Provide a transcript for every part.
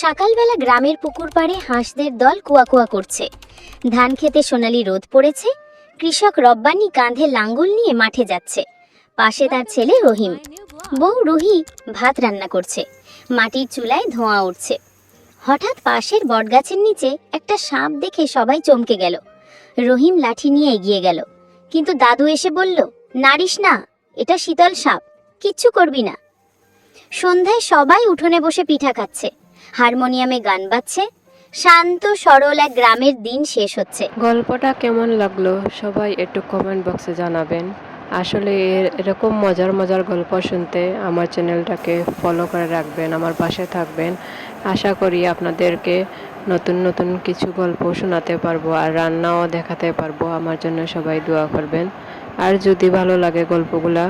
সকালবেলা গ্রামের পুকুর পাড়ে হাঁসদের দল কুয়াকুয়া করছে। ধান খেতে সোনালি রোদ পড়েছে। কৃষক রব্বানী কাঁধে লাঙ্গল নিয়ে মাঠে যাচ্ছে। পাশে তার ছেলে রহিম। বউ রুহি ভাত রান্না করছে। মাটির চুলায় ধোঁয়া উঠছে। হঠাৎ পাশের বটগাছের নিচে একটা সাপ দেখে সবাই চমকে গেল। রহিম লাঠি নিয়ে এগিয়ে গেল, কিন্তু দাদু এসে বলল, নারিস না, এটা শীতল সাপ, কিচ্ছু করবি না। সন্ধ্যায় সবাই উঠোনে বসে পিঠা খাচ্ছে, হারমোনিয়ামে গান বাজছে। শান্ত সরল এক গ্রামের দিন শেষ হচ্ছে। গল্পটা কেমন লাগলো সবাই একটু কমেন্ট বক্সে জানাবেন। আসলে এরকম মজার মজার গল্প শুনতে আমার চ্যানেলটাকে ফলো করে রাখবেন, আমার পাশে থাকবেন। আশা করি আপনাদেরকে নতুন নতুন কিছু গল্প শোনাতে পারবো আর রান্নাও দেখাতে পারবো। আমার জন্য সবাই দোয়া করবেন। আর যদি ভালো লাগে গল্পগুলা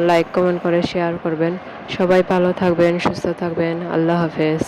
লাইক কমেন্ট করে শেয়ার করবেন। সবাই ভালো থাকবেন, সুস্থ থাকবেন। আল্লাহ হাফেজ।